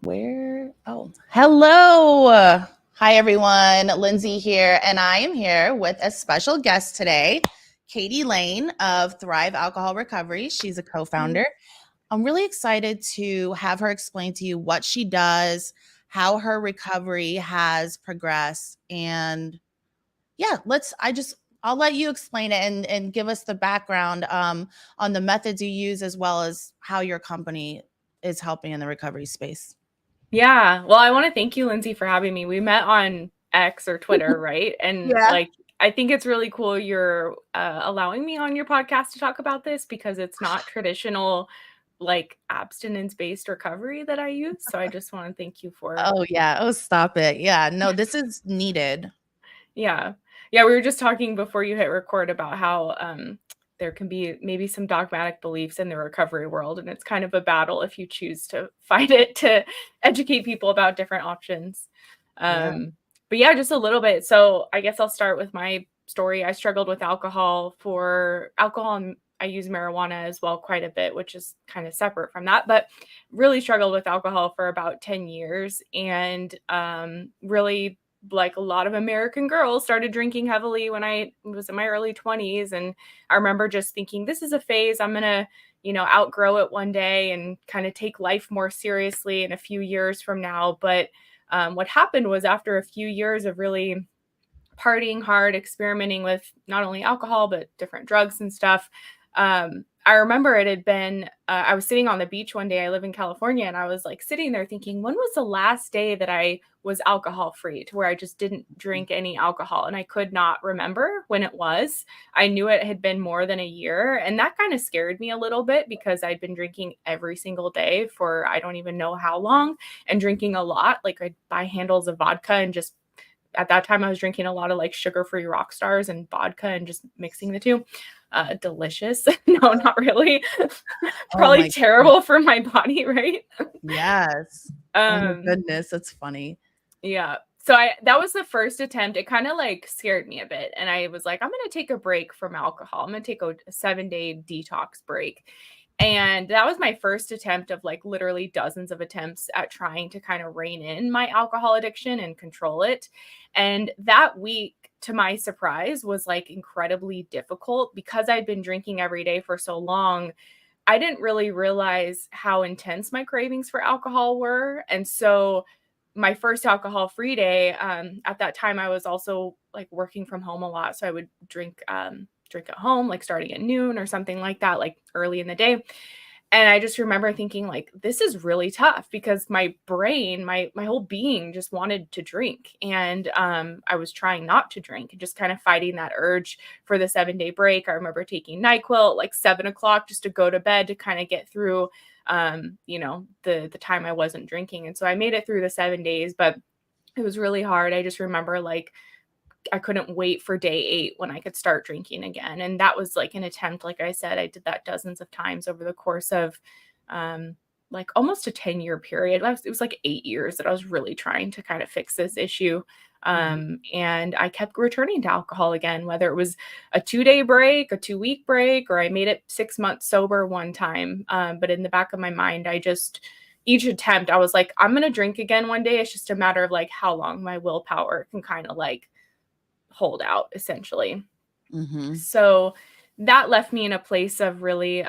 Where? Oh, hello. Hi, everyone. Lindsay here, and I am here with a special guest today, Katie Lain of Thrive Alcohol Recovery. She's a co founder. I'm really excited to have her explain to you what she does, how her recovery has progressed, and yeah, I'll let you explain it and give us the background on the methods you use as well as how your company is helping in the recovery space. Yeah. Well, I want to thank you, Lindsay, for having me. We met on X or Twitter, right? And Yeah. I think it's really cool you're allowing me on your podcast to talk about this because it's not traditional, abstinence based recovery that I use. So I just want to thank you for, Oh, yeah. Oh, stop it. Yeah. No, this is needed. yeah. Yeah. We were just talking before you hit record about how, there can be maybe some dogmatic beliefs in the recovery world, and it's kind of a battle if you choose to fight it to educate people about different options. Yeah. But yeah, just a little bit. So I guess I'll start with my story. I struggled with alcohol, and I use marijuana as well quite a bit, which is kind of separate from that, but really struggled with alcohol for about 10 years and really like a lot of American girls started drinking heavily when I was in my early 20s. And I remember just thinking, this is a phase. I'm going to, outgrow it one day and kind of take life more seriously in a few years from now. But what happened was after a few years of really partying hard, experimenting with not only alcohol, but different drugs and stuff. I remember it had been, I was sitting on the beach one day. I live in California, and I was like sitting there thinking, when was the last day that I was alcohol free to where I just didn't drink any alcohol? And I could not remember when it was. I knew it had been more than a year. And that kind of scared me a little bit because I'd been drinking every single day for I don't even know how long and drinking a lot. Like I'd buy handles of vodka and just at that time I was drinking a lot of like sugar-free rock stars and vodka and just mixing the two. Delicious. No, not really. Oh Probably my goodness. terrible for my body, right? Yes. Oh my Um, goodness. That's funny. yeah. So that was the first attempt. It kind of like scared me a bit. And I was like, I'm going to take a break from alcohol. I'm going to take a 7-day detox break. And that was my first attempt of like literally dozens of attempts at trying to kind of rein in my alcohol addiction and control it. And that week, to my surprise, was like incredibly difficult because I'd been drinking every day for so long. I didn't really realize how intense my cravings for alcohol were. And so my first alcohol free day, at that time, I was also like working from home a lot. So I would drink at home, like starting at noon or something like that, like early in the day. And I just remember thinking like, this is really tough because my brain, my whole being just wanted to drink. And I was trying not to drink and just kind of fighting that urge for the 7-day break. I remember taking NyQuil at like 7 o'clock just to go to bed to kind of get through the time I wasn't drinking. And so I made it through the 7 days, but it was really hard. I just remember like I couldn't wait for day 8 when I could start drinking again. And that was like an attempt. Like I said, I did that dozens of times over the course of like almost a 10-year period. It was like 8 years that I was really trying to kind of fix this issue. Mhm. And I kept returning to alcohol again, whether it was a 2-day break, a 2-week break, or I made it 6 months sober one time. But in the back of my mind, each attempt, I was like, I'm going to drink again one day. It's just a matter of like how long my willpower can kind of like hold out essentially. Mhm. So that left me in a place of really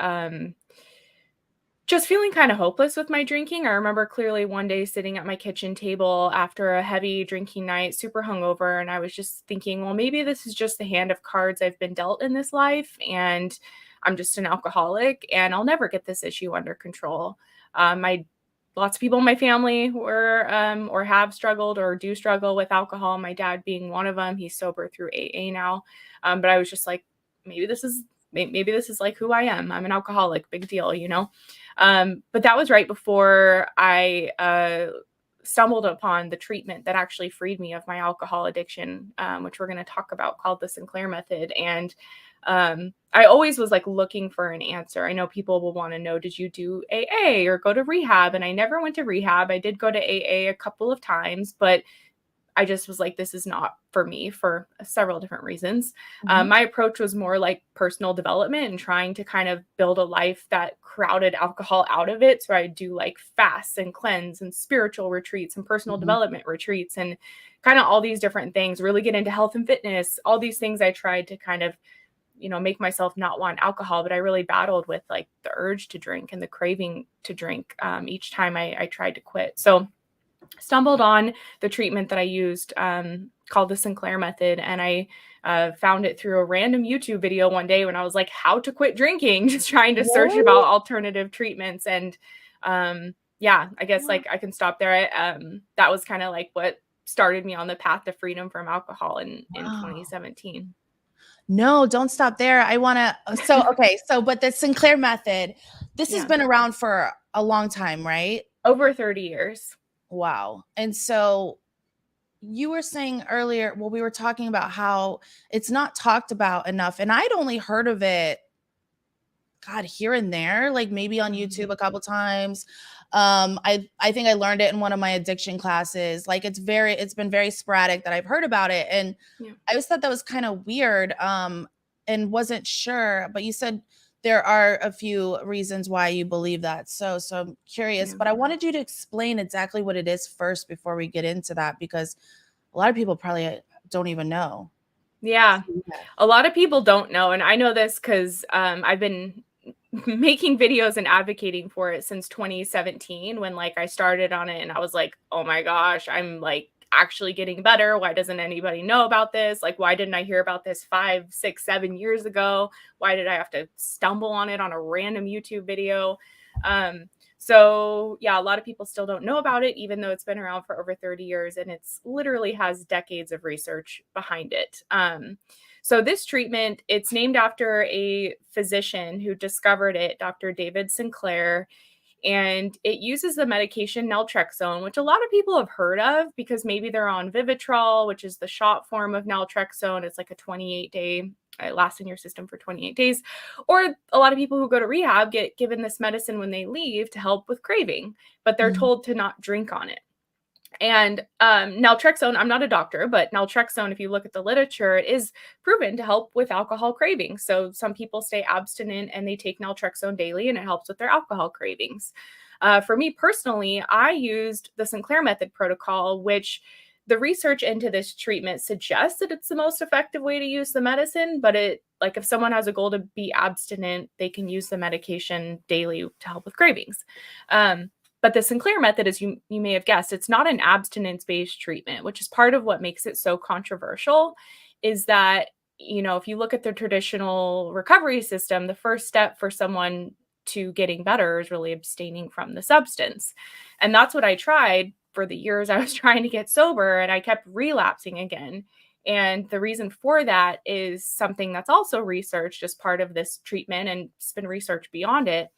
just feeling kind of hopeless with my drinking. I remember clearly one day sitting at my kitchen table after a heavy drinking night, super hungover, and I was just thinking, well, maybe this is just the hand of cards I've been dealt in this life, and I'm just an alcoholic, and I'll never get this issue under control. My Lots of people in my family were or have struggled or do struggle with alcohol. My dad being one of them. He's sober through AA now, but I was just like, maybe this is maybe this is like who I am. I'm an alcoholic. Big deal, you know. But that was right before I stumbled upon the treatment that actually freed me of my alcohol addiction, which we're going to talk about, called the Sinclair Method. And I always was like looking for an answer. I know people will want to know, did you do AA or go to rehab? And I never went to rehab. I did go to AA a couple of times, but I just was like, this is not for me for several different reasons. Mhm. My approach was more like personal development and trying to kind of build a life that crowded alcohol out of it. So I do like fasts and cleanse and spiritual retreats and personal Mhm. development retreats and kind of all these different things, really get into health and fitness, all these things I tried to kind of, make myself not want alcohol, but I really battled with like the urge to drink and the craving to drink each time I tried to quit. So stumbled on the treatment that I used called the Sinclair Method. And I found it through a random YouTube video one day when I was like, how to quit drinking, just trying to search Really? about alternative treatments. And yeah, I guess Wow. like I can stop there. That was kind of like what started me on the path to freedom from alcohol in Wow. 2017. No, don't stop there. I want to. Okay. But the Sinclair method, this has Yeah. been around for a long time, right? Over 30 years. Wow. And so you were saying earlier, well, we were talking about how it's not talked about enough. And I'd only heard of it, God, here and there, like maybe on YouTube a couple times. I think I learned it in one of my addiction classes. Like it's been very sporadic that I've heard about it. And Yeah. I always thought that was kind of weird, and wasn't sure. But you said there are a few reasons why you believe that. So I'm curious, Yeah. but I wanted you to explain exactly what it is first before we get into that, because a lot of people probably don't even know. Yeah. Yeah. A lot of people don't know. And I know this because I've been making videos and advocating for it since 2017 when like I started on it and I was like, oh my gosh, I'm like actually getting better. Why doesn't anybody know about this? Like, why didn't I hear about this 5, 6, 7 years ago? Why did I have to stumble on it on a random YouTube video? So yeah, a lot of people still don't know about it, even though it's been around for over 30 years and it's literally has decades of research behind it. So this treatment, it's named after a physician who discovered it, Dr. David Sinclair, and it uses the medication naltrexone, which a lot of people have heard of because maybe they're on Vivitrol, which is the shot form of naltrexone. It's like a 28-day, it lasts in your system for 28 days. Or a lot of people who go to rehab get given this medicine when they leave to help with craving, but they're Mhm. told to not drink on it. And naltrexone, I'm not a doctor, but naltrexone, if you look at the literature, it is proven to help with alcohol cravings. So some people stay abstinent and they take naltrexone daily and it helps with their alcohol cravings. For me personally, I used the Sinclair Method protocol, which the research into this treatment suggests that it's the most effective way to use the medicine, but like if someone has a goal to be abstinent, they can use the medication daily to help with cravings. But the Sinclair method, as you may have guessed, it's not an abstinence-based treatment, which is part of what makes it so controversial, is that, if you look at the traditional recovery system, the first step for someone to getting better is really abstaining from the substance. And that's what I tried for the years I was trying to get sober, and I kept relapsing again. And the reason for that is something that's also researched as part of this treatment, and it's been researched beyond it.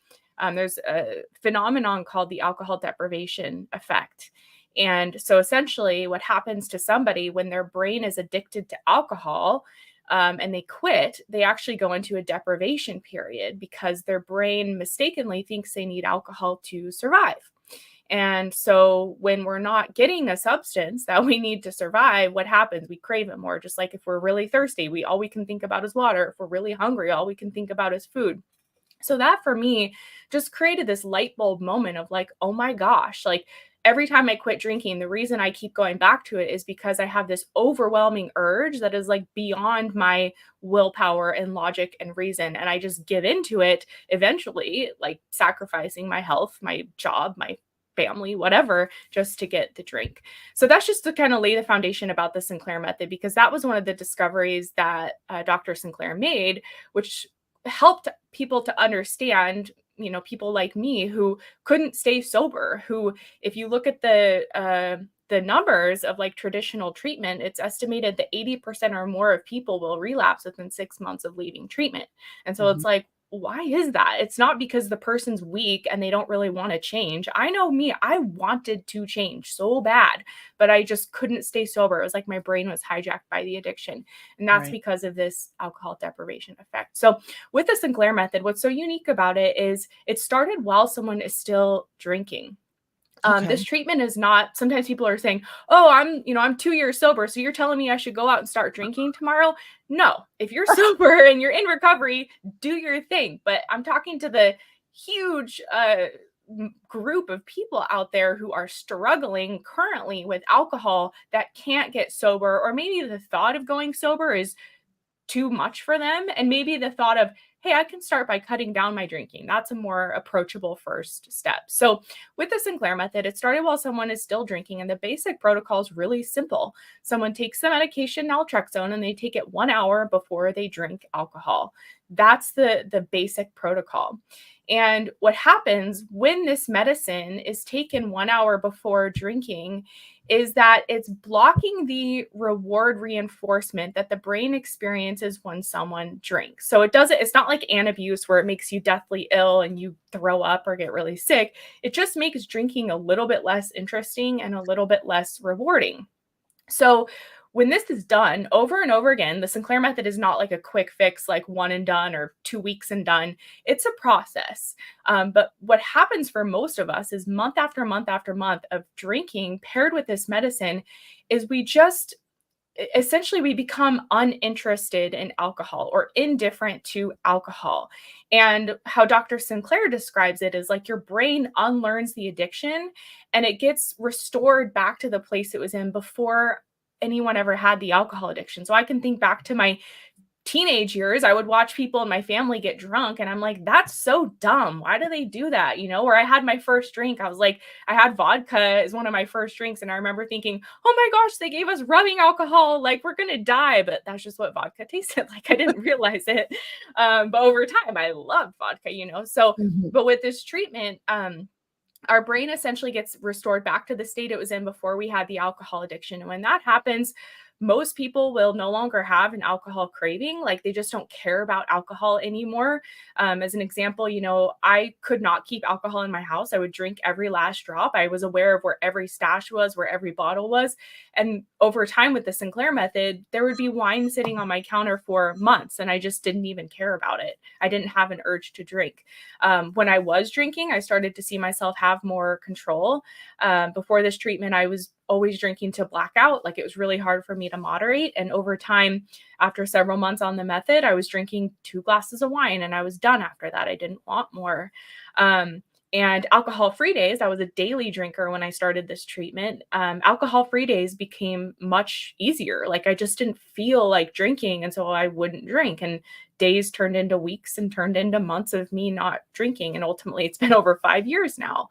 There's a phenomenon called the alcohol deprivation effect. And so essentially, what happens to somebody when their brain is addicted to alcohol and they quit, they actually go into a deprivation period because their brain mistakenly thinks they need alcohol to survive. And so when we're not getting a substance that we need to survive, what happens? We crave it more. Just like if we're really thirsty, all we can think about is water. If we're really hungry, all we can think about is food. So that for me just created this light bulb moment of like, oh my gosh, like every time I quit drinking, the reason I keep going back to it is because I have this overwhelming urge that is like beyond my willpower and logic and reason. And I just give into it eventually, like sacrificing my health, my job, my family, whatever, just to get the drink. So that's just to kind of lay the foundation about the Sinclair method, because that was one of the discoveries that Dr. Sinclair made, which helped people to understand, people like me who couldn't stay sober, who, if you look at the numbers of like traditional treatment, it's estimated that 80% or more of people will relapse within 6 months of leaving treatment. And so Mhm. it's like, why is that? It's not because the person's weak and they don't really want to change. I know me, I wanted to change so bad, but I just couldn't stay sober. It was like my brain was hijacked by the addiction. And that's Right. because of this alcohol deprivation effect. So with the Sinclair method, what's so unique about it is it started while someone is still drinking. Okay. This treatment is not, sometimes people are saying, oh, I'm 2 years sober, so you're telling me I should go out and start drinking tomorrow? No, if you're sober and you're in recovery, do your thing. But I'm talking to the huge group of people out there who are struggling currently with alcohol that can't get sober, or maybe the thought of going sober is too much for them. And maybe the thought of, hey, I can start by cutting down my drinking. That's a more approachable first step. So, with the Sinclair method, it started while someone is still drinking, and the basic protocol is really simple. Someone takes the medication naltrexone and they take it 1 hour before they drink alcohol. That's the basic protocol. And what happens when this medicine is taken 1 hour before drinking is that it's blocking the reward reinforcement that the brain experiences when someone drinks. So it's not like an abuse where it makes you deathly ill and you throw up or get really sick. It just makes drinking a little bit less interesting and a little bit less rewarding. So when this is done over and over again, the Sinclair method is not like a quick fix, like one and done or 2 weeks and done. It's a process. But what happens for most of us is month after month after month of drinking paired with this medicine is we become uninterested in alcohol or indifferent to alcohol. And how Dr. Sinclair describes it is like your brain unlearns the addiction and it gets restored back to the place it was in before anyone ever had the alcohol addiction. So I can think back to my teenage years. I would watch people in my family get drunk and I'm like, that's so dumb. Why do they do that? Where I had my first drink, I was like, I had vodka as one of my first drinks. And I remember thinking, oh my gosh, they gave us rubbing alcohol. Like we're going to die. But that's just what vodka tasted like. I didn't realize it. But over time, I loved vodka. So, but with this treatment, our brain essentially gets restored back to the state it was in before we had the alcohol addiction. And when that happens, most people will no longer have an alcohol craving. Like they just don't care about alcohol anymore. As an example, I could not keep alcohol in my house. I would drink every last drop. I was aware of where every stash was, where every bottle was. And over time with the Sinclair method, there would be wine sitting on my counter for months and I just didn't even care about it. I didn't have an urge to drink. When I was drinking, I started to see myself have more control. Before this treatment, I was always drinking to black out. Like it was really hard for me to moderate. And over time, after several months on the method, I was drinking 2 glasses of wine and I was done after that. I didn't want more. And alcohol-free days, I was a daily drinker when I started this treatment. Alcohol-free days became much easier. Like I just didn't feel like drinking, and so I wouldn't drink. And days turned into weeks and turned into months of me not drinking. And ultimately, it's been over 5 years now.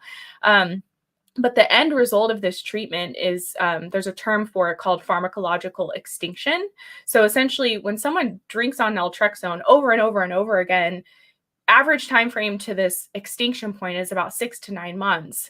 But the end result of this treatment is there's a term for it called pharmacological extinction. So essentially, when someone drinks on naltrexone over and over and over again, average time frame to this extinction point is about 6 to 9 months.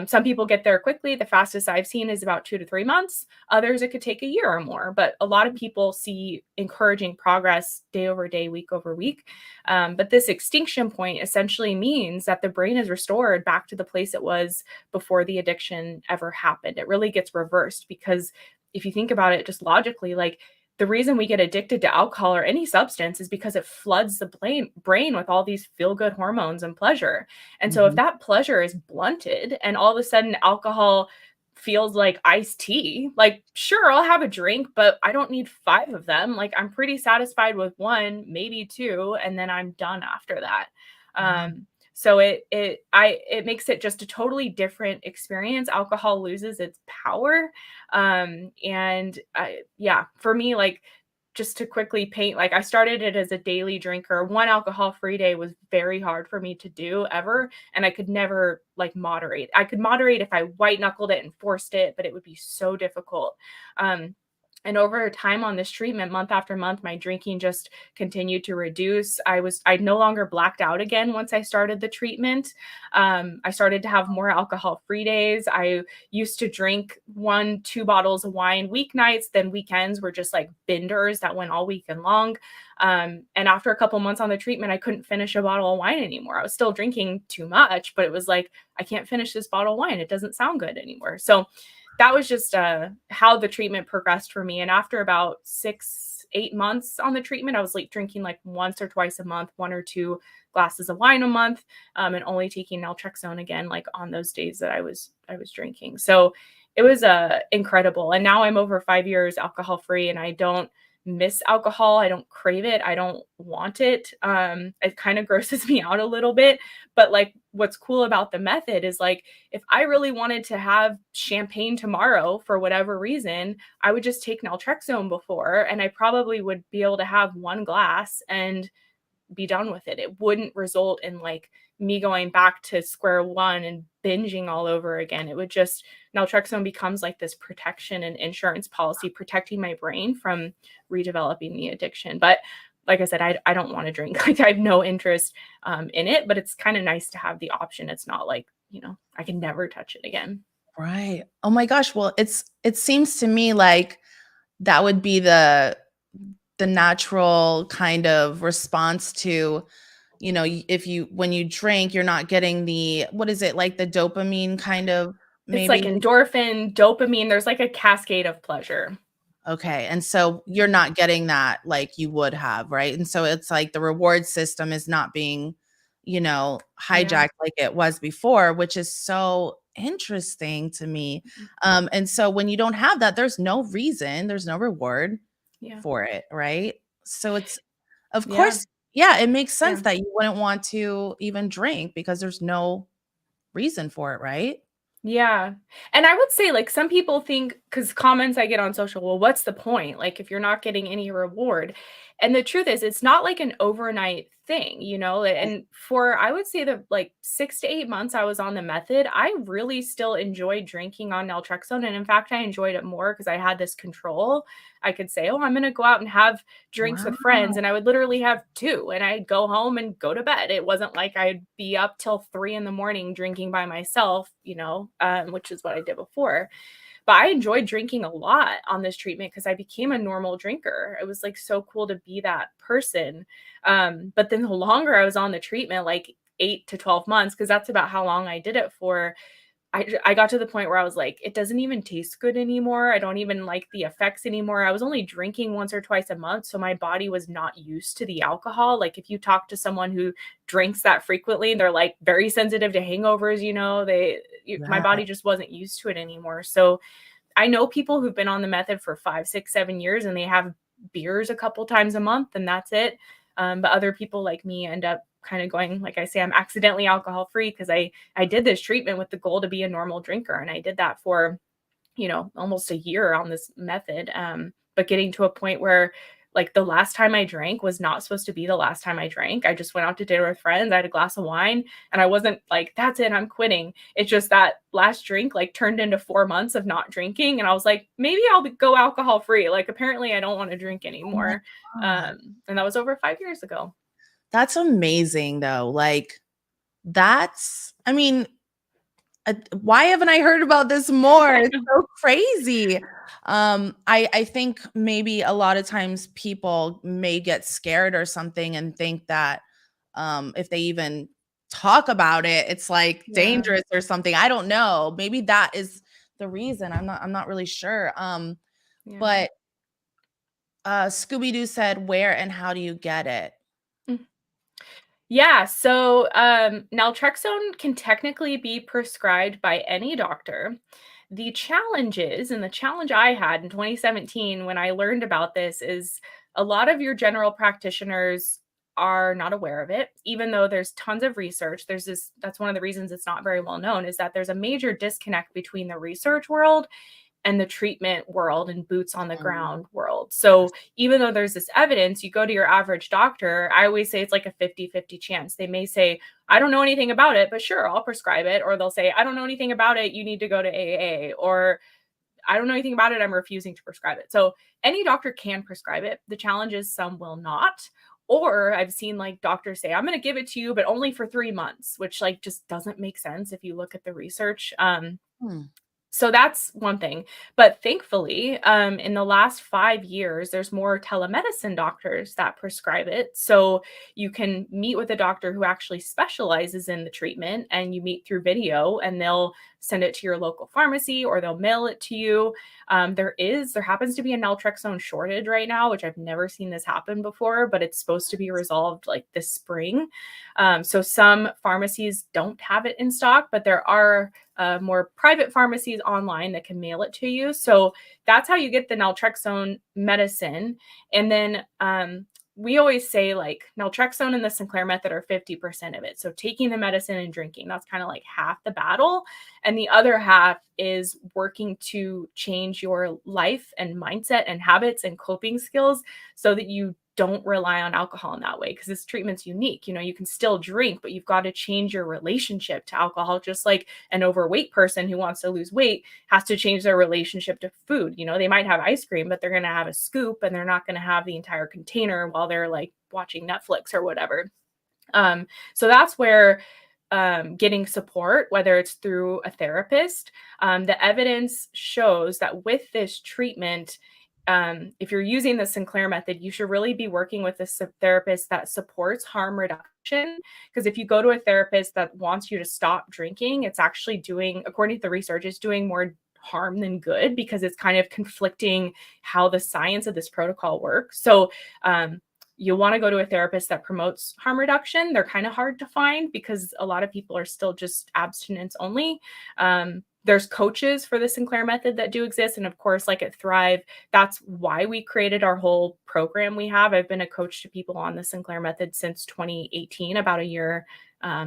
Some people get there quickly. The fastest I've seen is about 2 to 3 months. Others, it could take a year or more. But a lot of people see encouraging progress day over day, week over week. But this extinction point essentially means that the brain is restored back to the place it was before the addiction ever happened. It really gets reversed because if you think about it just logically, like the reason we get addicted to alcohol or any substance is because it floods the brain with all these feel-good hormones and pleasure. And so if that pleasure is blunted and all of a sudden alcohol feels like iced tea, like sure, I'll have a drink, but I don't need 5 of them. Like I'm pretty satisfied with 1, maybe 2, and then I'm done after that. So it makes it just a totally different experience. Alcohol loses its power. For me, like just to quickly paint, like I started it as a daily drinker. 1 alcohol-free day was very hard for me to do ever. And I could never like moderate. I could moderate if I white knuckled it and forced it, but it would be so difficult. And over time on this treatment, month after month, my drinking just continued to reduce. I no longer blacked out again once I started the treatment. I started to have more alcohol-free days. I used to drink 1, 2 bottles of wine weeknights, then weekends were just like binders that went all weekend long. And after a couple months on the treatment, I couldn't finish a bottle of wine anymore. I was still drinking too much, but it was like, I can't finish this bottle of wine. It doesn't sound good anymore. So that was just how the treatment progressed for me. And after about 6, 8 months on the treatment, I was like drinking like once or twice a month, 1 or 2 glasses of wine a month, and only taking naltrexone again, like on those days that I was drinking. So it was incredible. And now I'm over 5 years alcohol free, and I don't miss alcohol. I don't crave it. I don't want it. It kind of grosses me out a little bit. But like what's cool about the method is like if I really wanted to have champagne tomorrow for whatever reason, I would just take naltrexone before, and I probably would be able to have 1 glass and be done with it. It wouldn't result in like me going back to square one and binging all over again. It would just, naltrexone becomes like this protection and insurance policy protecting my brain from redeveloping the addiction. But like I said, I don't want to drink. Like I have no interest in it, but it's kind of nice to have the option. It's not like, I can never touch it again. Right. Oh my gosh. Well, it seems to me like that would be the natural kind of response to, if you when you drink, you're not getting the what is it, like the dopamine kind of It's like maybe? endorphin, dopamine. There's like a cascade of pleasure. Okay. And so you're not getting that like you would have, right? And so it's like the reward system is not being, Yeah. hijacked like it was before, which is so interesting to me. And so when you don't have that, there's no reason, there's no reward Yeah. for it, right? So it's, of Yeah. course, yeah, it makes sense Yeah. that you wouldn't want to even drink because there's no reason for it, right? Yeah. And I would say, like, some people think, because comments I get on social, well, what's the point? Like, if you're not getting any reward. And the truth is, it's not like an overnight thing, And for, I would say, the like 6 to 8 months I was on the method, I really still enjoyed drinking on naltrexone. And in fact, I enjoyed it more because I had this control. I could say, oh, I'm going to go out and have drinks with friends. Wow. And I would literally have two, and I'd go home and go to bed. It wasn't like I'd be up till 3 in the morning drinking by myself, which is what I did before. But I enjoyed drinking a lot on this treatment because I became a normal drinker. It was like so cool to be that person. But then the longer I was on the treatment, like 8 to 12 months, because that's about how long I did it for, I got to the point where I was like, it doesn't even taste good anymore. I don't even like the effects anymore. I was only drinking once or twice a month, so my body was not used to the alcohol. Like if you talk to someone who drinks that frequently, they're like very sensitive to hangovers, my Yeah. body just wasn't used to it anymore. So I know people who've been on the method for 5, 6, 7 years and they have beers a couple times a month and that's it. But other people like me end up kind of going, like I say, I'm accidentally alcohol free because I did this treatment with the goal to be a normal drinker. And I did that for, almost a year on this method. But getting to a point where like the last time I drank was not supposed to be the last time I drank. I just went out to dinner with friends. I had a glass of wine and I wasn't like, that's it, I'm quitting. It's just that last drink like turned into 4 months of not drinking. And I was like, maybe I'll go alcohol free. Like apparently I don't want to drink Oh my anymore. God. And that was over 5 years ago. That's amazing though. Like I mean, why haven't I heard about this more? It's so crazy. I think maybe a lot of times people may get scared or something and think that if they even talk about it, it's like Yeah. dangerous or something. I don't know. Maybe that is the reason. I'm not really sure. Yeah. But Scooby Doo said, "Where and how do you get it?" Yeah, so naltrexone can technically be prescribed by any doctor. The challenges, and the challenge I had in 2017 when I learned about this, is a lot of your general practitioners are not aware of it, even though there's tons of research. That's one of the reasons it's not very well known, is that there's a major disconnect between the research world and the treatment world and boots on the Mm, ground world. So even though there's this evidence, you go to your average doctor, I always say it's like a 50-50 chance. They may say, I don't know anything about it, but sure, I'll prescribe it. Or they'll say, I don't know anything about it. You need to go to AA. Or I don't know anything about it. I'm refusing to prescribe it. So any doctor can prescribe it. The challenge is some will not. Or I've seen like doctors say, I'm going to give it to you, but only for 3 months, which like just doesn't make sense if you look at the research. hmm. So that's one thing. But thankfully, in the last 5 years, there's more telemedicine doctors that prescribe it. So you can meet with a doctor who actually specializes in the treatment, and you meet through video, and they'll send it to your local pharmacy or they'll mail it to you. There happens to be a naltrexone shortage right now, which I've never seen this happen before, but it's supposed to be resolved like this spring. So some pharmacies don't have it in stock, but there are more private pharmacies online that can mail it to you. So that's how you get the naltrexone medicine. And then we always say like naltrexone and the Sinclair method are 50% of it. So taking the medicine and drinking, that's kind of like half the battle. And the other half is working to change your life and mindset and habits and coping skills so that you don't rely on alcohol in that way, because this treatment's unique. You know, you can still drink, but you've got to change your relationship to alcohol, just like an overweight person who wants to lose weight has to change their relationship to food. You know, they might have ice cream, but they're going to have a scoop and they're not going to have the entire container while they're like watching Netflix or whatever. So that's where getting support, whether it's through a therapist, the evidence shows that with this treatment, if you're using the Sinclair method, you should really be working with a therapist that supports harm reduction. Because if you go to a therapist that wants you to stop drinking, it's actually doing, according to the research, it's doing more harm than good, because it's kind of conflicting how the science of this protocol works. So you'll want to go to a therapist that promotes harm reduction. They're kind of hard to find because a lot of people are still just abstinence only. There's coaches for the Sinclair method that do exist. And of course, like at Thrive, that's why we created our whole program we have. I've been a coach to people on the Sinclair method since 2018, about a year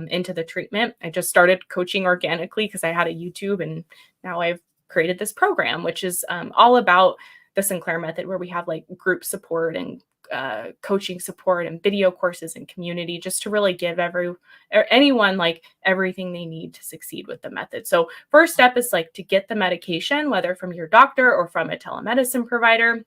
into the treatment. I just started coaching organically because I had a YouTube, and now I've created this program, which is all about the Sinclair method, where we have like group support and coaching support and video courses and community, just to really give anyone like everything they need to succeed with the method. So first step is like to get the medication, whether from your doctor or from a telemedicine provider.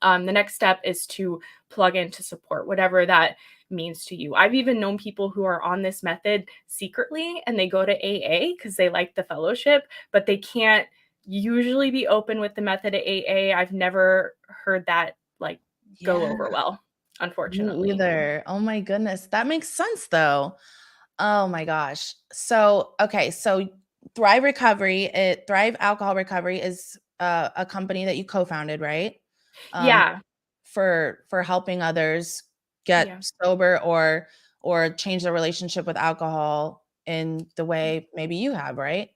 The next step is to plug into support, whatever that means to you. I've even known people who are on this method secretly, and they go to AA because they like the fellowship, but they can't usually be open with the method at AA. I've never heard that like go over well, Me unfortunately. either. Oh my goodness. That makes sense though. Oh my gosh. So, okay, so Thrive Alcohol Recovery is a company that you co-founded, right? Um, Yeah. for helping others get Yeah. sober or change their relationship with alcohol in the way maybe you have, right?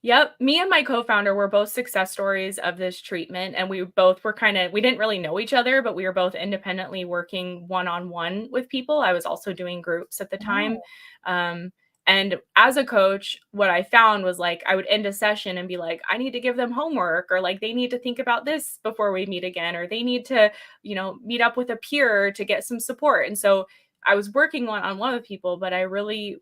Yep. Me and my co-founder were both success stories of this treatment. And we both were we didn't really know each other, but we were both independently working one-on-one with people. I was also doing groups at the time. Oh, Um, and as a coach, what I found was like, I would end a session and be like, I need to give them homework, or like, they need to think about this before we meet again, or they need to, meet up with a peer to get some support. And so I was working one-on-one with people, but I really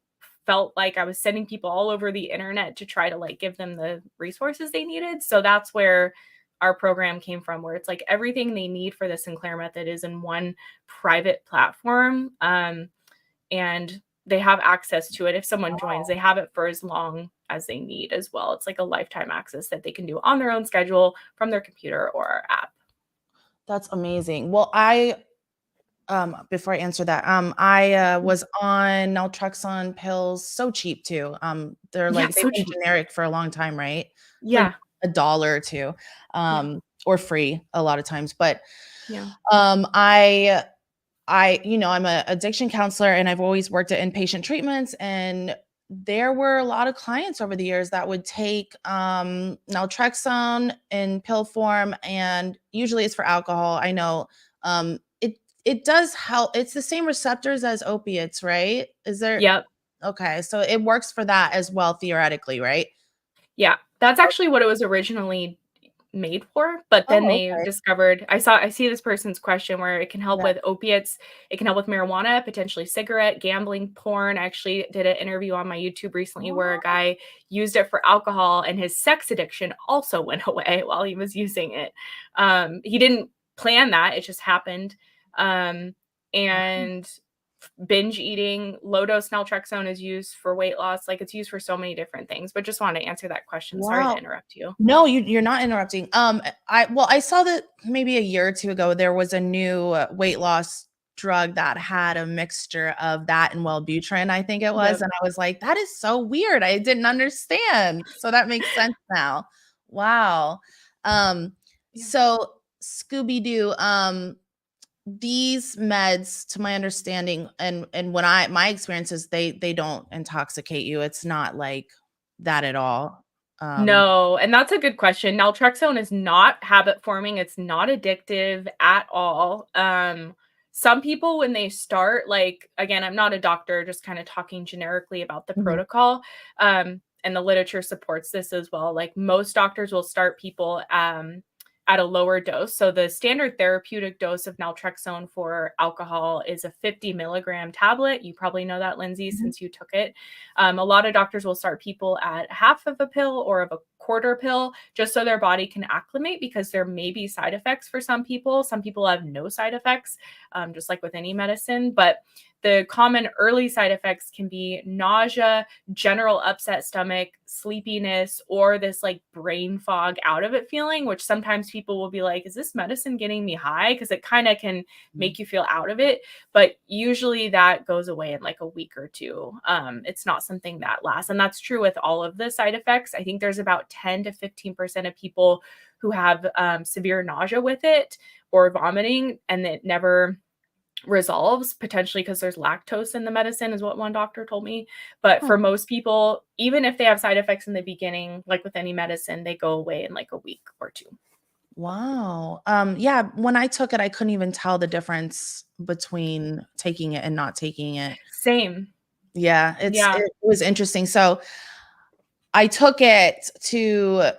felt like I was sending people all over the internet to try to like give them the resources they needed. So that's where our program came from, where it's like everything they need for the Sinclair method is in one private platform. And they have access to it. If someone joins, they have it for as long as they need as well. It's like a lifetime access that they can do on their own schedule from their computer or our app. that's amazing. Well, before I answer that, I was on naltrexone pills, so cheap too. They're Yeah, like they've so been cheap. generic for a long time, right? It's like Yeah. $1 or 2, Yeah. or free a lot of times. But Yeah. um, I I'm a addiction counselor, and I've always worked at inpatient treatments, and there were a lot of clients over the years that would take naltrexone in pill form, and usually it's for alcohol. I know it does help. It's the same receptors as opiates, right? Is there Yep. Okay, so it works for that as well theoretically, right? Yeah. That's actually what it was originally made for, but then Oh, they okay. discovered I see this person's question where it can help Yeah. with opiates, it can help with marijuana, potentially cigarette, gambling, porn. I actually did an interview on my YouTube recently where a Oh, guy used it for alcohol, and his sex addiction also went away while he was using it. He didn't plan that, it just happened. Um, and binge eating. Low dose naltrexone is used for weight loss. Like it's used for so many different things, but just wanted to answer that question. Sorry to Wow. interrupt you. No, you're not interrupting. I saw that maybe a year or two ago there was a new weight loss drug that had a mixture of that and Wellbutrin, I think it was, Yep. and I was like, that is so weird. I didn't understand. So that makes sense now. Wow. Um, Yeah. so Scooby Doo, these meds, to my understanding, and when my experiences, they don't intoxicate you. It's not like that at all. Um, No, and that's a good question. Naltrexone is not habit forming. It's not addictive at all. Some people when they start, like again, I'm not a doctor, just kind of talking generically about the mhm, protocol. And the literature supports this as well. Like most doctors will start people at a lower dose. So the standard therapeutic dose of naltrexone for alcohol is a 50 milligram tablet. You probably know that, Lindsay, mhm. since you took it. A lot of doctors will start people at half of a pill or of a quarter pill just so their body can acclimate, because there may be side effects for some people. Some people have no side effects, just like with any medicine. But the common early side effects can be nausea, general upset stomach, sleepiness, or this like brain fog out of it feeling, which sometimes people will be like, is this medicine getting me high? Because it kind of can make you feel out of it. But usually that goes away in like a week or two. It's not something that lasts. And that's true with all of the side effects. I think there's about 10 to 15% of people who have severe nausea with it or vomiting, and it never resolves, potentially because there's lactose in the medicine, is what one doctor told me. But Huh. for most people, even if they have side effects in the beginning, like with any medicine, they go away in like a week or two. Wow. Yeah, when I took it, I couldn't even tell the difference between taking it and not taking it. Same. Yeah, Yeah. it was interesting. So I took it to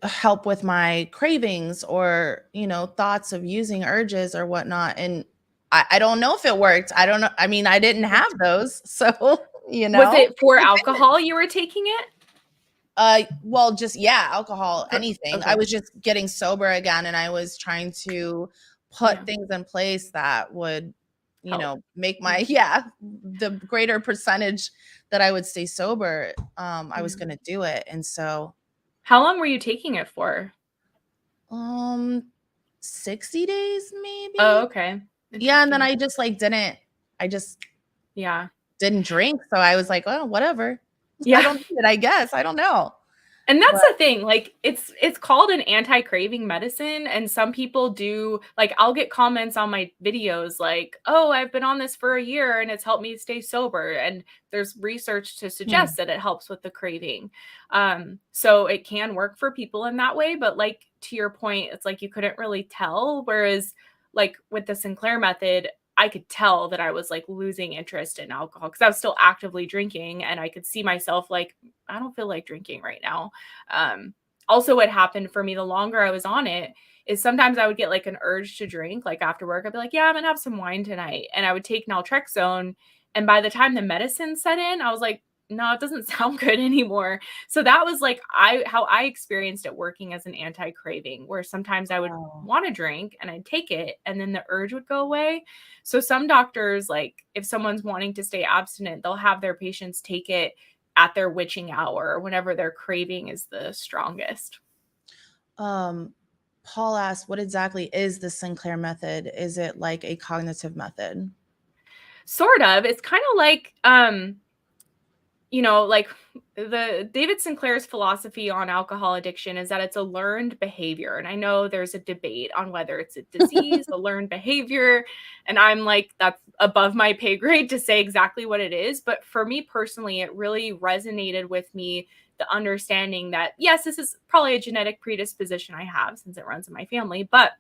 help with my cravings or, thoughts of using urges or whatnot. And I don't know if it worked. I don't know. I mean, I didn't have those. So, Was it for it didn't. alcohol you were taking it? Well, just yeah, alcohol, For anything. I okay. was just getting sober again, and I was trying to Yeah. put things in place that would, Help. make Yeah. my yeah, the greater percentage that I would stay sober. I was Yeah. gonna do it, and so How long were you taking it for? um 60 days Oh, maybe. okay. Yeah, and then Interesting. I just Yeah. didn't drink, so I was like, oh, whatever. I Yeah. don't need it, I guess. I don't know. And that's But the thing, like, it's called an anti-craving medicine, and some people do like, I'll get comments on my videos like, "Oh, I've been on this for a year and it's helped me stay sober," and there's research to hmm, suggest that it helps with the craving. So it can work for people in that way, but, like, to your point, it's like you couldn't really tell, whereas, like, with the Sinclair method, I could tell that I was, like, losing interest in alcohol because I was still actively drinking, and I could see myself like, "I don't feel like drinking right now." Also, what happened for me the longer I was on it is sometimes I would get like an urge to drink, like after work. I'd be like, yeah, I'm gonna have some wine tonight. And I would take naltrexone. And by the time the medicine set in, I was like, no, it doesn't sound good anymore. So that was like how I experienced it working as an anti-craving, where sometimes I would wow. want to drink and I'd take it and then the urge would go away. So some doctors, like if someone's wanting to stay abstinent, they'll have their patients take it at their witching hour, whenever their craving is the strongest. Um, Paul asked, "What exactly is the Sinclair method? Is it like a cognitive method?" Sort of. It's kind of like like the David Sinclair's philosophy on alcohol addiction is that it's a learned behavior. And I know there's a debate on whether it's a disease, a learned behavior. And I'm like, that's above my pay grade to say exactly what it is. But for me personally, it really resonated with me, the understanding that, yes, this is probably a genetic predisposition I have since it runs in my family, but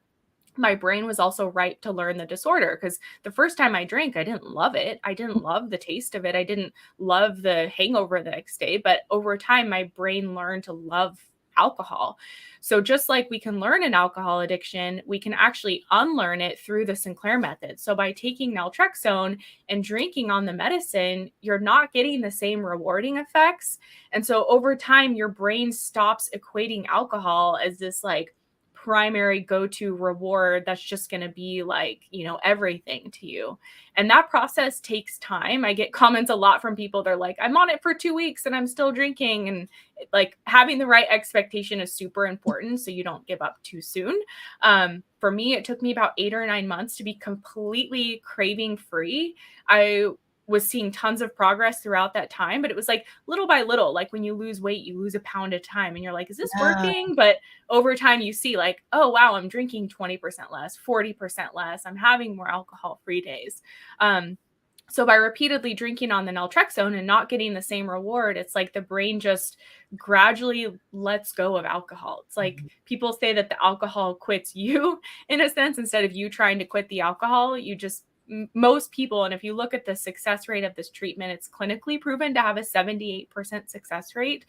my brain was also ripe to learn the disorder, because the first time I drank, I didn't love it. I didn't love the taste of it. I didn't love the hangover the next day. But over time, my brain learned to love alcohol. So just like we can learn an alcohol addiction, we can actually unlearn it through the Sinclair method. So by taking naltrexone and drinking on the medicine, you're not getting the same rewarding effects. And so over time, your brain stops equating alcohol as this like primary go-to reward that's just going to be like, everything to you. And that process takes time. I get comments a lot from people. They're like, I'm on it for 2 weeks and I'm still drinking. And like having the right expectation is super important, so you don't give up too soon. For me, it took me about 8 or 9 months to be completely craving free. I was seeing tons of progress throughout that time, but it was like little by little. Like when you lose weight, you lose a pound at a time and you're like, is this working? But over time you see like, oh wow, I'm drinking 20% less, 40% less. I'm having more alcohol-free days. So by repeatedly drinking on the naltrexone and not getting the same reward, it's like the brain just gradually lets go of alcohol. It's like people say that the alcohol quits you in a sense, instead of you trying to quit the alcohol. Most people, and if you look at the success rate of this treatment, it's clinically proven to have a 78% success rate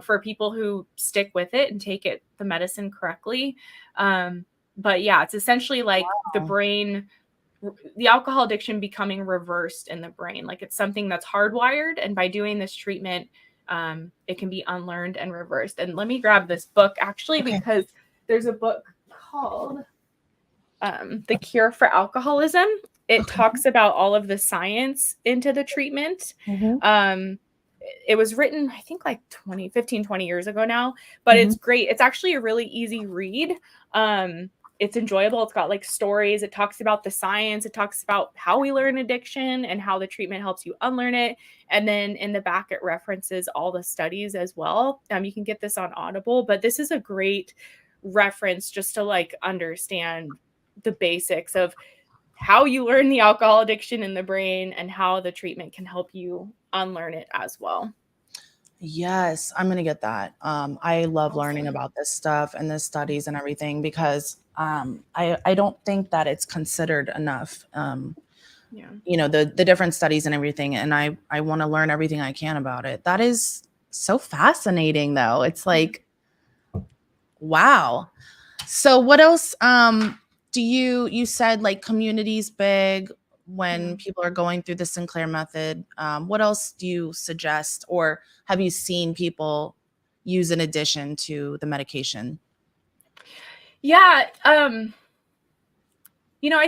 for people who stick with it and take the medicine correctly. But yeah, it's essentially like the brain, the alcohol addiction becoming reversed in the brain. Like it's something that's hardwired. And by doing this treatment, it can be unlearned and reversed. And let me grab this book actually, because there's a book called The Cure for Alcoholism. It talks about all of the science into the treatment. It was written, I think like 20 years ago now, but it's great. It's actually a really easy read. It's enjoyable. It's got like stories. It talks about the science. It talks about how we learn addiction and how the treatment helps you unlearn it. And then in the back, it references all the studies as well. You can get this on Audible, but this is a great reference just to like understand the basics of how you learn the alcohol addiction in the brain and how the treatment can help you unlearn it as well. Yes, I'm gonna get that. I love learning about this stuff and the studies and everything, because I don't think that it's considered enough. The different studies and everything, and I want to learn everything I can about it. That is so fascinating, though. It's like, wow. So what else? Do you said like community's big when people are going through the Sinclair method. What else do you suggest, or have you seen people use in addition to the medication? Yeah. I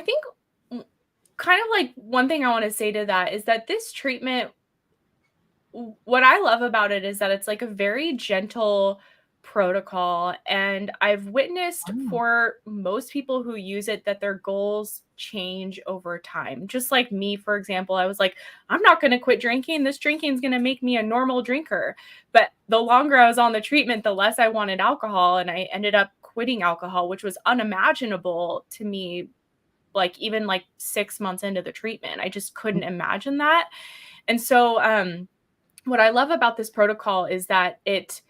think kind of like one thing I want to say to that is that this treatment, what I love about it is that it's like a very gentle protocol. And I've witnessed for most people who use it that their goals change over time. Just like me, for example, I was like, I'm not going to quit drinking. This drinking is going to make me a normal drinker. But the longer I was on the treatment, the less I wanted alcohol. And I ended up quitting alcohol, which was unimaginable to me, like even like 6 months into the treatment. I just couldn't imagine that. And so, what I love about this protocol is that it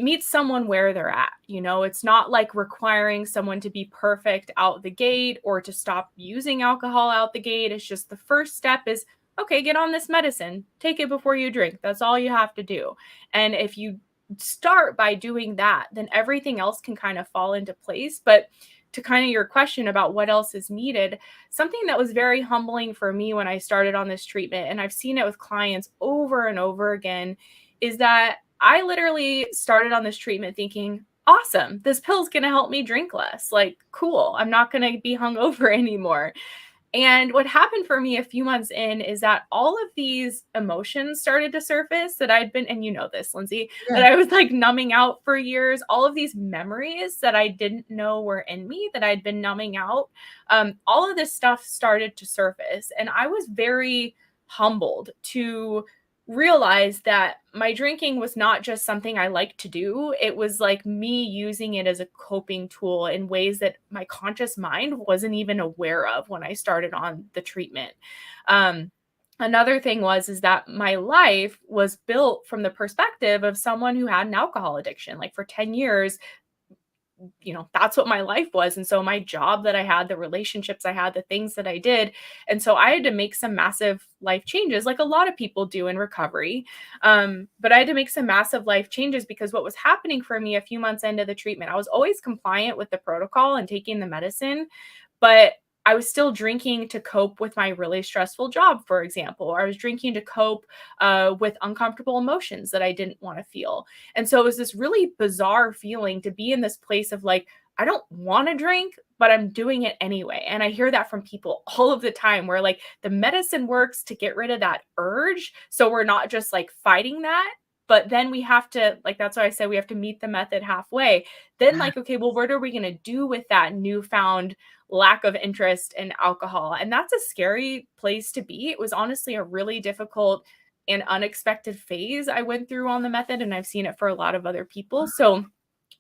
meets someone where they're at. It's not like requiring someone to be perfect out the gate or to stop using alcohol out the gate. It's just the first step is, okay, get on this medicine, take it before you drink. That's all you have to do. And if you start by doing that, then everything else can kind of fall into place. But to kind of your question about what else is needed, something that was very humbling for me when I started on this treatment, and I've seen it with clients over and over again, is that I literally started on this treatment thinking, awesome, this pill's going to help me drink less. Like, cool, I'm not going to be hungover anymore. And what happened for me a few months in is that all of these emotions started to surface that I'd been, and you know this, Lindsay, that I was like numbing out for years. All of these memories that I didn't know were in me that I'd been numbing out. All of this stuff started to surface. And I was very humbled to realize that my drinking was not just something I liked to do. It was like me using it as a coping tool in ways that my conscious mind wasn't even aware of when I started on the treatment. Another thing is that my life was built from the perspective of someone who had an alcohol addiction. Like for 10 years, that's what my life was. And so my job that I had, the relationships I had, the things that I did. And so I had to make some massive life changes, like a lot of people do in recovery. But I had to make some massive life changes because what was happening for me a few months into the treatment, I was always compliant with the protocol and taking the medicine, but I was still drinking to cope with my really stressful job, for example, or I was drinking to cope with uncomfortable emotions that I didn't want to feel. And so it was this really bizarre feeling to be in this place of like, I don't want to drink, but I'm doing it anyway. And I hear that from people all of the time where like the medicine works to get rid of that urge. So we're not just like fighting that. But then we have to, like, that's why I said we have to meet the method halfway. Then, like, okay, well, what are we going to do with that newfound lack of interest in alcohol? And that's a scary place to be. It was honestly a really difficult and unexpected phase I went through on the method. And I've seen it for a lot of other people. So,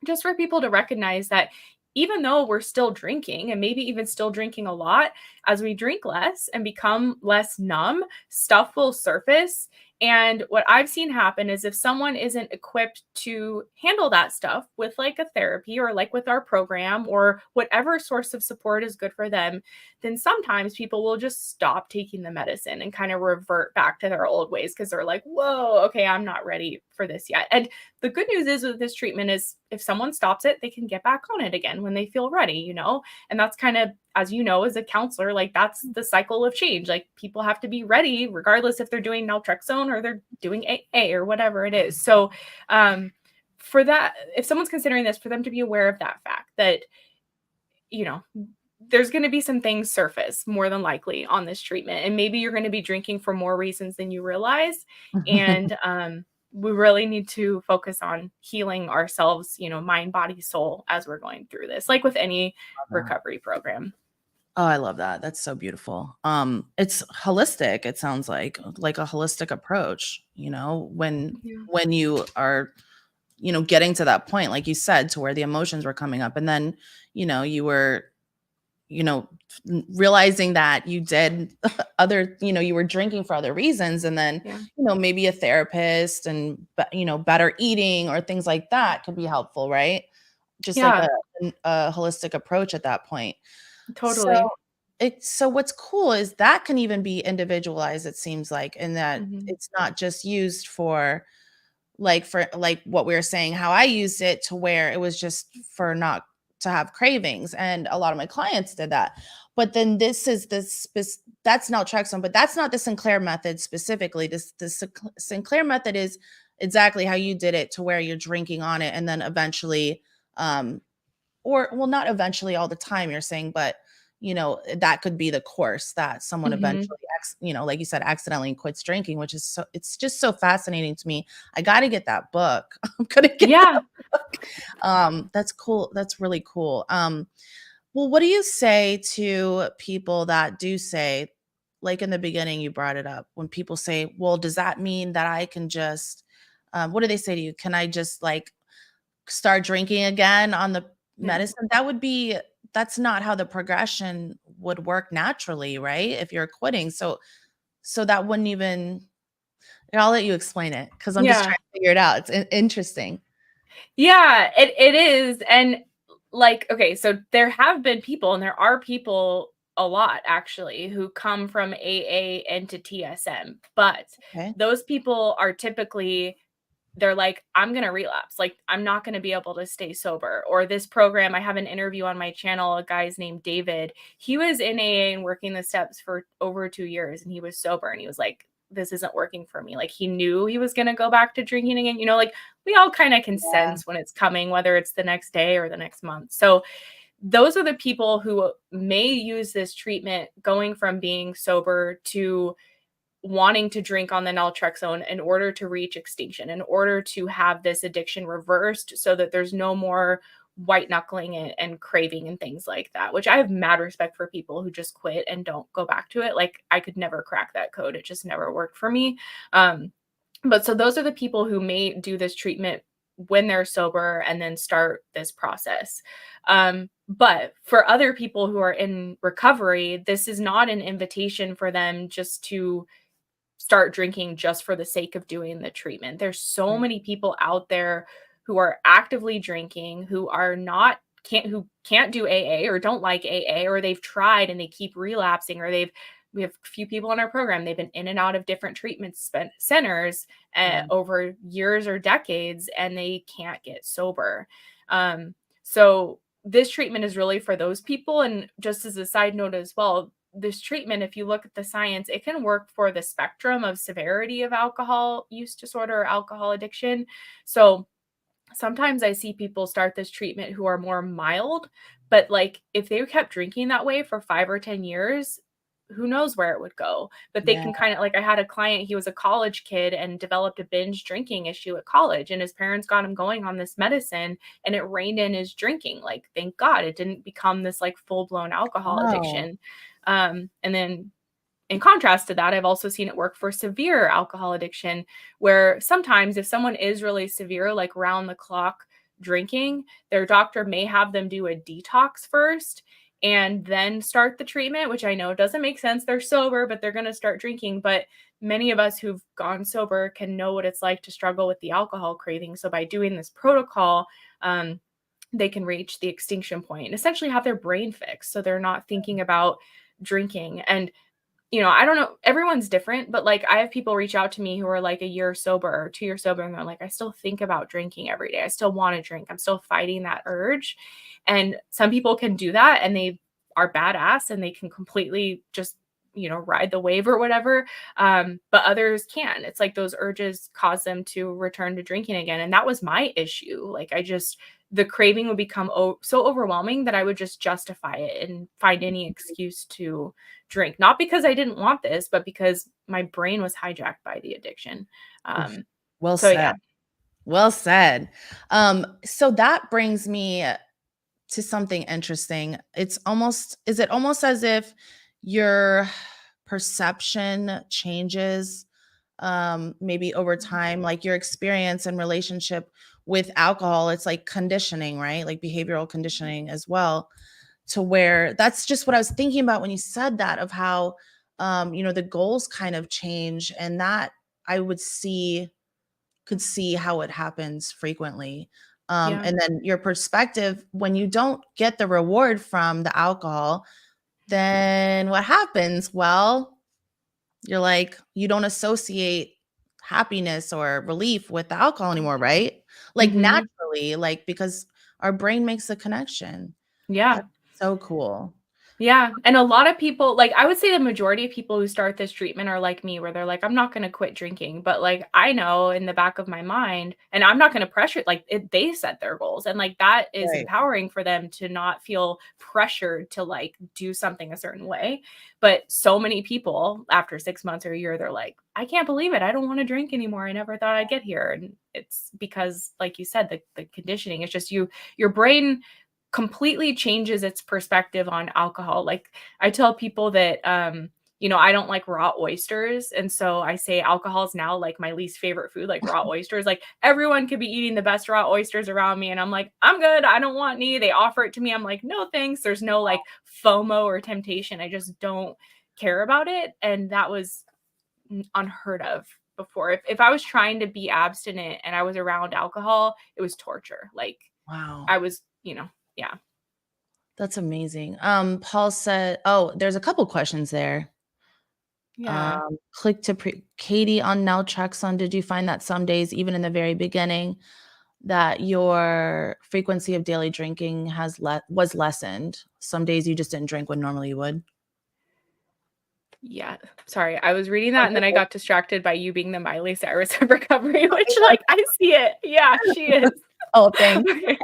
just for people to recognize that even though we're still drinking and maybe even still drinking a lot, as we drink less and become less numb, stuff will surface. And what I've seen happen is if someone isn't equipped to handle that stuff with like a therapy or like with our program or whatever source of support is good for them, then sometimes people will just stop taking the medicine and kind of revert back to their old ways because they're like, whoa, okay, I'm not ready for this yet. And the good news is with this treatment is if someone stops it, they can get back on it again when they feel ready, you know? And that's kind of, as you know, as a counselor, like that's the cycle of change. Like people have to be ready, regardless if they're doing naltrexone or they're doing AA or whatever it is. So for that, if someone's considering this, for them to be aware of that fact that, you know, there's going to be some things surface more than likely on this treatment. And maybe you're going to be drinking for more reasons than you realize. And we really need to focus on healing ourselves, you know, mind, body, soul, as we're going through this, like with any recovery program. Oh, I love that. That's so beautiful. It's holistic, it sounds like a holistic approach, you know, when you are, you know, getting to that point, like you said, to where the emotions were coming up. And then, you know, you were, you know, realizing that you did other, you know, you were drinking for other reasons. And then, you know, maybe a therapist and, you know, better eating or things like that could be helpful, right? Just like a holistic approach at that point. So Totally. so what's cool is that can even be individualized, it seems like, in that it's not just used for like what we were saying, how I used it to where it was just for not to have cravings. And a lot of my clients did that. But then this is that's naltrexone, but that's not the Sinclair method specifically. The Sinclair method is exactly how you did it, to where you're drinking on it and then eventually or well, not eventually all the time you're saying, but you know, that could be the course that someone eventually, you know, like you said, accidentally quits drinking, which is so, it's just so fascinating to me. I got to get that book. I'm going to get that book. That's cool. That's really cool. Well, what do you say to people that do say, like in the beginning, you brought it up, when people say, well, does that mean that I can just, what do they say to you? Can I just like start drinking again on the medicine? That's not how the progression would work naturally, right? If you're quitting. So that wouldn't even, I'll let you explain it because I'm just trying to figure it out. It's interesting. Yeah, it is. And like, okay, so there have been people and there are people a lot actually who come from AA into TSM, but those people are typically they're like, I'm going to relapse. Like, I'm not going to be able to stay sober. Or this program, I have an interview on my channel, a guy's named David. He was in AA and working the steps for over 2 years and he was sober. And he was like, this isn't working for me. Like he knew he was going to go back to drinking again. You know, like we all kind of can sense when it's coming, whether it's the next day or the next month. So those are the people who may use this treatment going from being sober to wanting to drink on the naltrexone in order to reach extinction, in order to have this addiction reversed so that there's no more white knuckling and craving and things like that, which I have mad respect for people who just quit and don't go back to it. Like I could never crack that code. It just never worked for me. But so those are the people who may do this treatment when they're sober and then start this process. But for other people who are in recovery, this is not an invitation for them just to start drinking just for the sake of doing the treatment. There's so many people out there who are actively drinking, who can't do AA or don't like AA, or they've tried and they keep relapsing, or we have a few people in our program, they've been in and out of different treatment centers over years or decades, and they can't get sober. So this treatment is really for those people. And just as a side note as well, this treatment, if you look at the science, it can work for the spectrum of severity of alcohol use disorder or alcohol addiction. So sometimes I see people start this treatment who are more mild, but like if they kept drinking that way for 5 or 10 years, who knows where it would go. But they Yeah. can kind of, like, I had a client, he was a college kid and developed a binge drinking issue at college, and his parents got him going on this medicine, and it reined in his drinking. Like, thank God it didn't become this like full-blown alcohol Wow. addiction. And then in contrast to that, I've also seen it work for severe alcohol addiction, where sometimes if someone is really severe, like round the clock drinking, their doctor may have them do a detox first and then start the treatment, which I know doesn't make sense. They're sober, but they're going to start drinking. But many of us who've gone sober can know what it's like to struggle with the alcohol craving. So by doing this protocol, they can reach the extinction point and essentially have their brain fixed. So they're not thinking about drinking. And I don't know, everyone's different, but like I have people reach out to me who are like a year sober or 2 years sober, and they're like, I still think about drinking every day. I still want to drink. I'm still fighting that urge. And some people can do that and they are badass and they can completely just, ride the wave or whatever. But others can. It's like those urges cause them to return to drinking again. And that was my issue. Like the craving would become so overwhelming that I would just justify it and find any excuse to drink, not because I didn't want this, but because my brain was hijacked by the addiction. Oof. Well So yeah. said. Well said. So that brings me to something interesting. Is it almost as if your perception changes maybe over time, like your experience and relationship with alcohol? It's like conditioning, right? Like behavioral conditioning as well, to where that's just what I was thinking about when you said that, of how the goals kind of change, and that I could see how it happens frequently. Yeah. And then your perspective, when you don't get the reward from the alcohol, then what happens? Well, you're like, you don't associate happiness or relief with the alcohol anymore, right? Like Hmm. naturally, like because our brain makes a connection. Yeah. That's so cool. Yeah. And a lot of people, like I would say the majority of people who start this treatment are like me, where they're like, I'm not going to quit drinking. But like, I know in the back of my mind, and I'm not going to pressure, like they set their goals. And like, that is Right. empowering for them to not feel pressured to like do something a certain way. But so many people after 6 months or a year, they're like, I can't believe it. I don't want to drink anymore. I never thought I'd get here. And it's because, like you said, the conditioning, it's just your brain completely changes its perspective on alcohol. Like I tell people that I don't like raw oysters, and so I say alcohol is now like my least favorite food, like raw oysters. Like everyone could be eating the best raw oysters around me and I'm like, I'm good, I don't want any. They offer it to me, I'm like, no thanks. There's no like FOMO or temptation. I just don't care about it. And that was unheard of before. If I was trying to be abstinent and I was around alcohol, it was torture. Like Wow. I was, yeah. That's amazing. Paul said, oh, there's a couple questions there. Yeah. Click to Katie on naltrexone. Did you find that some days, even in the very beginning, that your frequency of daily drinking was lessened? Some days you just didn't drink when normally you would. Yeah. Sorry. I was reading Oh, that and you're then I good. got distracted by you being the Miley Cyrus of recovery, which like I see it. Yeah, she is. Oh, thanks. Okay.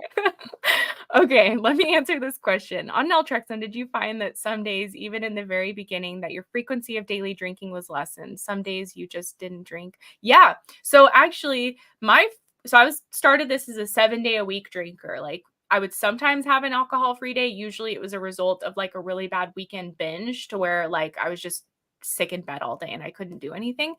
Okay, let me answer this question. On naltrexone, did you find that some days, even in the very beginning, that your frequency of daily drinking was lessened? Some days you just didn't drink? Yeah. So actually, I was started this as a 7-day a week drinker. Like I would sometimes have an alcohol-free day. Usually it was a result of like a really bad weekend binge to where like I was just sick in bed all day and I couldn't do anything.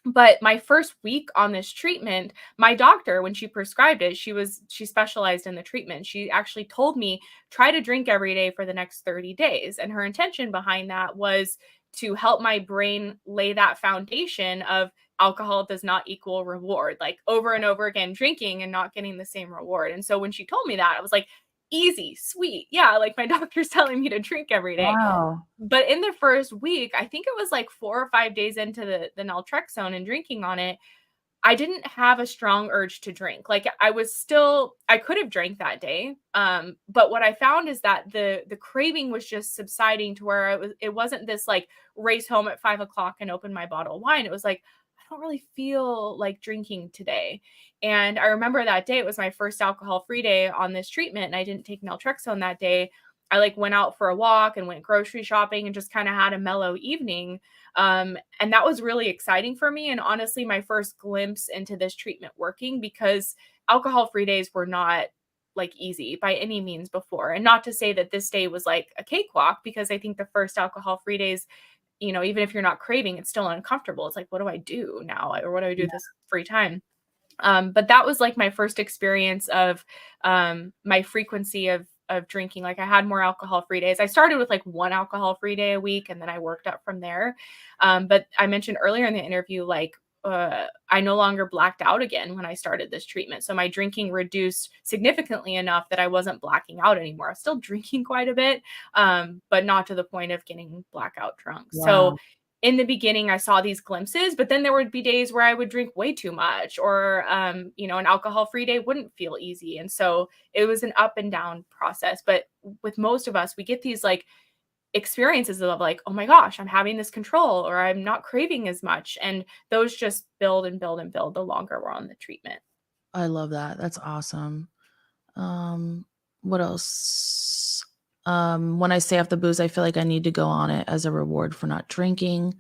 But my first week on this treatment, my doctor, when she prescribed it, she specialized in the treatment. She actually told me, try to drink every day for the next 30 days. And her intention behind that was to help my brain lay that foundation of alcohol does not equal reward, like over and over again, drinking and not getting the same reward. And so when she told me that, I was like, easy, sweet. Yeah, like my doctor's telling me to drink every day. Wow. But in the first week, I think it was like 4 or 5 days into the naltrexone and drinking on it, I didn't have a strong urge to drink. Like I could have drank that day. But what I found is that the craving was just subsiding to where it wasn't this like race home at 5 o'clock and open my bottle of wine. It was like, I don't really feel like drinking today. And I remember that day, it was my first alcohol-free day on this treatment, and I didn't take naltrexone that day. I like went out for a walk and went grocery shopping and just kind of had a mellow evening. And that was really exciting for me. And honestly, my first glimpse into this treatment working, because alcohol free days were not like easy by any means before. And not to say that this day was like a cakewalk, because I think the first alcohol free days, even if you're not craving, it's still uncomfortable. It's like, what do I do now? Or what do I do with this free time? But that was like my first experience of my frequency of drinking. Like I had more alcohol free days. I started with like one alcohol free day a week, and then I worked up from there. But I mentioned earlier in the interview, like I no longer blacked out again when I started this treatment. So my drinking reduced significantly enough that I wasn't blacking out anymore. I was still drinking quite a bit, but not to the point of getting blackout drunk. So Wow. in the beginning, I saw these glimpses, but then there would be days where I would drink way too much, or, an alcohol free day wouldn't feel easy. And so it was an up and down process. But with most of us, we get these like experiences of like, oh my gosh, I'm having this control, or I'm not craving as much. And those just build and build and build the longer we're on the treatment. I love that. That's awesome. What else? When I stay off the booze, I feel like I need to go on it as a reward for not drinking.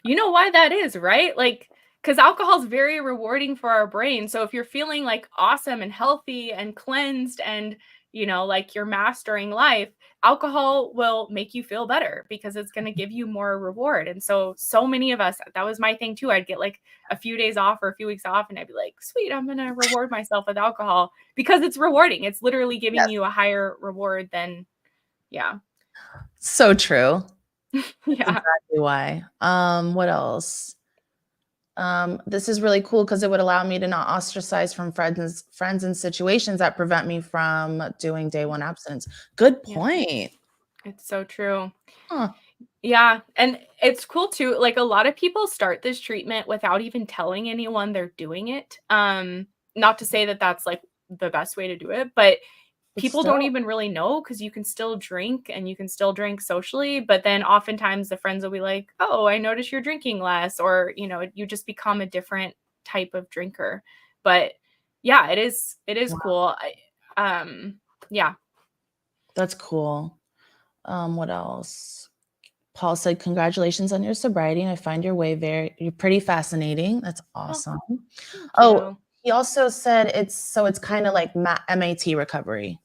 You know why that is, right? Like, because alcohol is very rewarding for our brain. So if you're feeling like awesome and healthy and cleansed and, like you're mastering life, alcohol will make you feel better because it's going to give you more reward. And so many of us, that was my thing too. I'd get like a few days off or a few weeks off, and I'd be like, sweet, I'm going to reward myself with alcohol because it's rewarding. It's literally giving Yes. you a higher reward than, yeah. So true. That's Yeah. exactly why. What else? This is really cool because it would allow me to not ostracize from friends and situations that prevent me from doing day one abstinence. Good Yeah. point. It's so true. Huh. Yeah, and it's cool too, like, a lot of people start this treatment without even telling anyone they're doing it. Not to say that that's, like, the best way to do it, but But people don't still, even really know, because you can still drink and you can still drink socially, but then oftentimes the friends will be like, "Oh, I notice you're drinking less," or, you just become a different type of drinker. But yeah, it is wow, cool. Yeah. that's cool. What else? Paul said, "Congratulations on your sobriety, and I find your way you're pretty fascinating. That's Oh, awesome." thank Oh, you. he also said it's kind of like MAT recovery.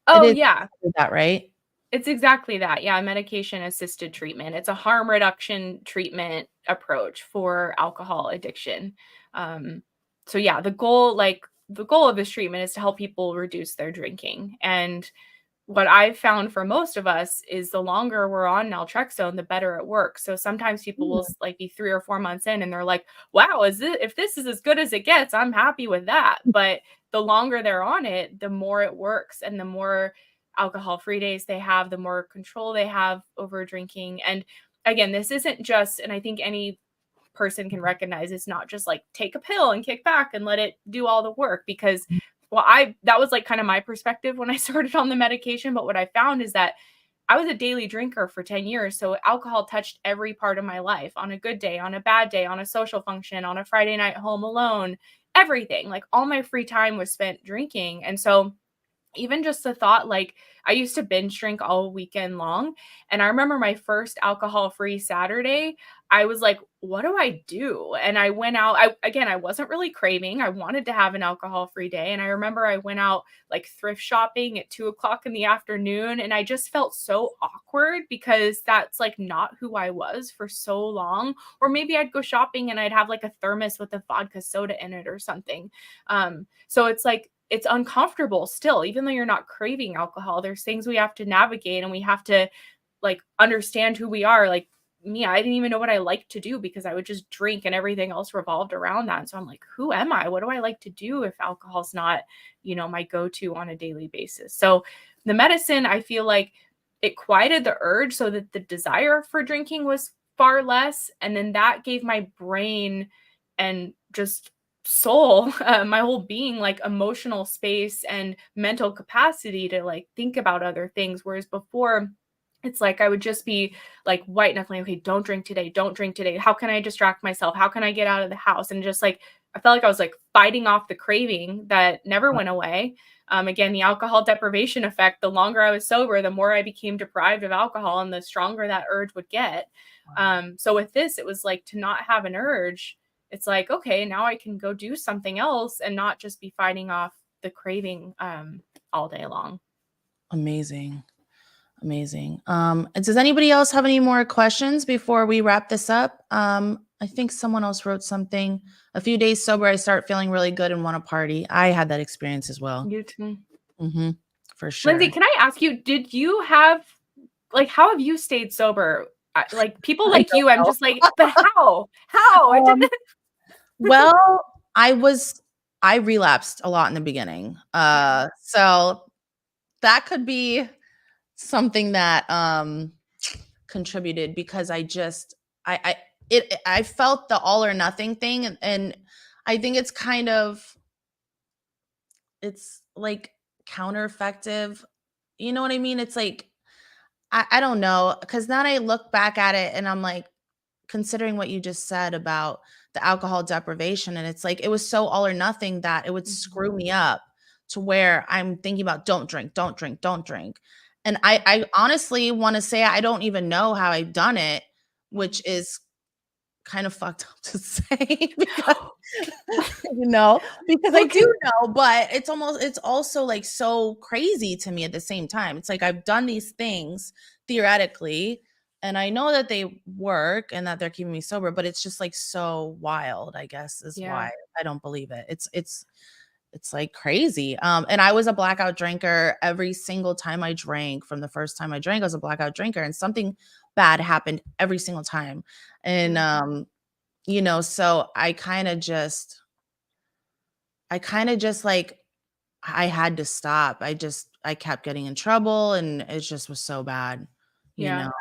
It Oh, is yeah. that, right? It's exactly that. Yeah, medication assisted treatment. It's a harm reduction treatment approach for alcohol addiction. Um, so yeah, the goal of this treatment is to help people reduce their drinking. And what I've found for most of us is the longer we're on naltrexone, the better it works. So sometimes people will Hmm. like be 3 or 4 months in and they're like, wow, if this is as good as it gets, I'm happy with that. But the longer they're on it, the more it works, and the more alcohol free days they have, the more control they have over drinking. And again, this isn't just, and I think any person can recognize, it's not just like take a pill and kick back and let it do all the work. Because I that was like kind of my perspective when I started on the medication. But what I found is that I was a daily drinker for 10 years. So alcohol touched every part of my life, on a good day, on a bad day, on a social function, on a Friday night home alone, everything. Like all my free time was spent drinking. And so even just the thought, like, I used to binge drink all weekend long. And I remember my first alcohol free Saturday, I was like, what do I do? And I went out. I wasn't really craving. I wanted to have an alcohol free day. And I remember I went out like thrift shopping at 2 o'clock in the afternoon. And I just felt so awkward, because that's like not who I was for so long. Or maybe I'd go shopping and I'd have like a thermos with a vodka soda in it or something. So it's like, it's uncomfortable still, even though you're not craving alcohol. There's things we have to navigate, and we have to like understand who we are. Like me, I didn't even know what I liked to do, because I would just drink and everything else revolved around that. And so I'm like, who am I? What do I like to do if alcohol's not, my go-to on a daily basis? So the medicine, I feel like it quieted the urge so that the desire for drinking was far less. And then that gave my brain and just soul, my whole being, like emotional space and mental capacity to like think about other things. Whereas before, it's like I would just be like white knuckling, okay, don't drink today, don't drink today. How can I distract myself? How can I get out of the house? And just like I felt like I was like fighting off the craving that never went away. Again, the alcohol deprivation effect, the longer I was sober, the more I became deprived of alcohol and the stronger that urge would get. So with this, it was like to not have an urge. It's like, okay, now I can go do something else and not just be fighting off the craving all day long. Amazing. Amazing. Does anybody else have any more questions before we wrap this up? I think someone else wrote something. A few days sober, I start feeling really good and want to party. I had that experience as well. You too. Mm-hmm, for sure. Lindsay, can I ask you, did you have, like, how have you stayed sober? Like, people I like don't you, I'm know. just like, but how? How? It Um, didn't. well, I relapsed a lot in the beginning. Yeah. So that could be something that contributed because I felt the all or nothing thing, and I think it's like counter effective. You know what I mean? It's like I don't know, because then I look back at it and I'm like, considering what you just said about the alcohol deprivation, and it's like it was so all or nothing that it would screw me up to where I'm thinking about don't drink, don't drink, don't drink. And I honestly want to say I don't even know how I've done it, which is kind of fucked up to say because because I Okay. do know, but it's also like so crazy to me at the same time. It's like I've done these things theoretically and I know that they work and that they're keeping me sober, but it's just like so wild, I guess, is Yeah. why I don't believe it. It's like crazy. And I was a blackout drinker every single time I drank. From the first time I drank, I was a blackout drinker and something bad happened every single time. And so I kind of just like I had to stop. I kept getting in trouble and it just was so bad. You Yeah. know.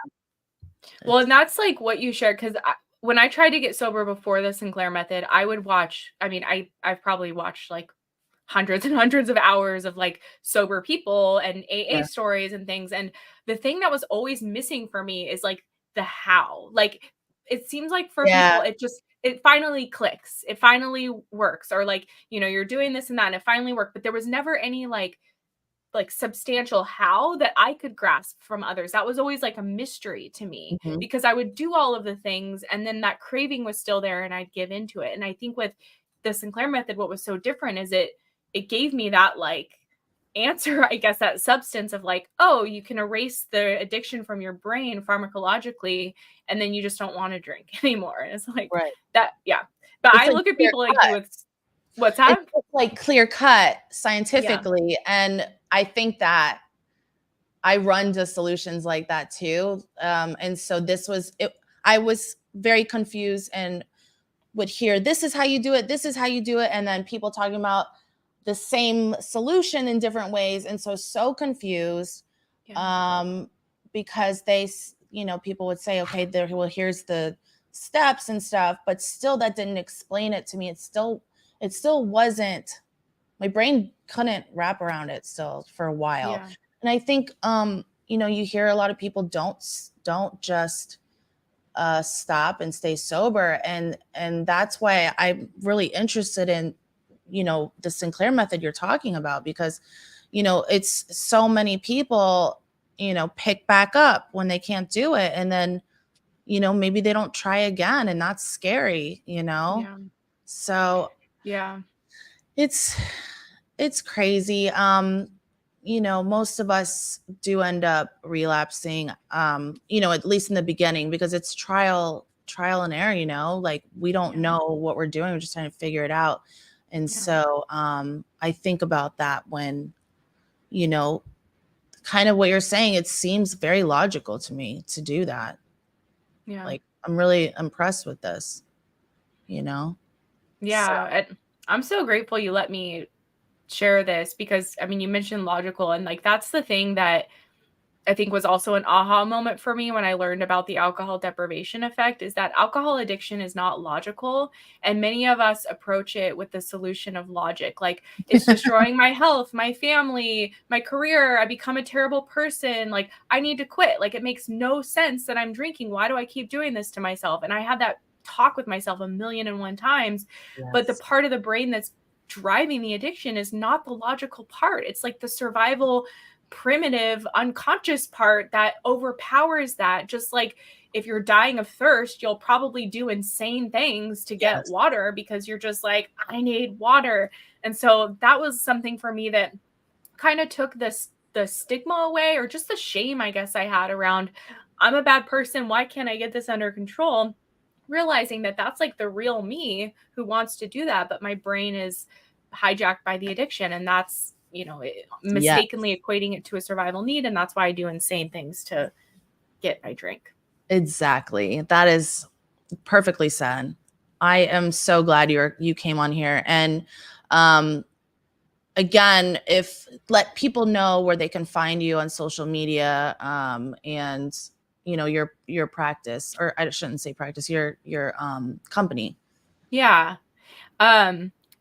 Well, and It's that's like what you shared because when I tried to get sober before the Sinclair Method, I would watch. I mean, I've probably watched like hundreds and hundreds of hours of like sober people and AA yeah. stories and things. And the thing that was always missing for me is like the how. Like it seems like for Yeah. people, it finally clicks. It finally works. Or like, you're doing this and that and it finally worked. But there was never any like substantial how that I could grasp from others. That was always like a mystery to me Mhm. because I would do all of the things and then that craving was still there and I'd give into it. And I think with the Sinclair Method, what was so different is it gave me that like answer, I guess, that substance of like, oh, you can erase the addiction from your brain pharmacologically, and then you just don't want to drink anymore. And it's like Right. that, yeah. But It's I like look at clear people like cut. you, what's that? It's just like clear cut Yeah. scientifically. And I think that I run to solutions like that too. And so this was it. I was very confused and would hear, this is how you do it, this is how you do it. And then people talking about the same solution in different ways. And so confused Yeah. um, because people would say, okay, well, here's the steps and stuff, but still that didn't explain it to me. It still wasn't, my brain couldn't wrap around it still for a while. Yeah. And I think, you hear a lot of people don't just stop and stay sober, and that's why I'm really interested in the Sinclair method you're talking about, because it's so many people pick back up when they can't do it, and then maybe they don't try again, and that's scary. Yeah. So Yeah. it's crazy. Most of us do end up relapsing, at least in the beginning, because it's trial and error, like we don't Yeah. know what we're doing. We're just trying to figure it out. And Yeah. so I think about that when, you know, kind of what you're saying, it seems very logical to me to do that. Yeah. Like, I'm really impressed with this, you know? So, Yeah. And I'm so grateful you let me share this because I mean, you mentioned logical and like that's the thing that I think was also an aha moment for me when I learned about the alcohol deprivation effect, is that alcohol addiction is not logical. And many of us approach it with the solution of logic. Like, it's destroying my health, my family, my career. I become a terrible person. Like, I need to quit. Like, it makes no sense that I'm drinking. Why do I keep doing this to myself? And I had that talk with myself 1,000,001 times. Yes. But the part of the brain that's driving the addiction is not the logical part. It's like the survival, primitive, unconscious part that overpowers that. Just like if you're dying of thirst, you'll probably do insane things to get water because you're just like, I need water. And so that was something for me that kind of took the stigma away, or just the shame, I guess, I had around, I'm a bad person, why can't I get this under control? Realizing that that's like the real me who wants to do that, but my brain is hijacked by the addiction, and that's, mistakenly equating it to a survival need, and that's why I do insane things to get my drink. Exactly. That is perfectly said. I am so glad you came on here. And again, let people know where they can find you on social media, and your practice, or I shouldn't say practice, your company. Yeah.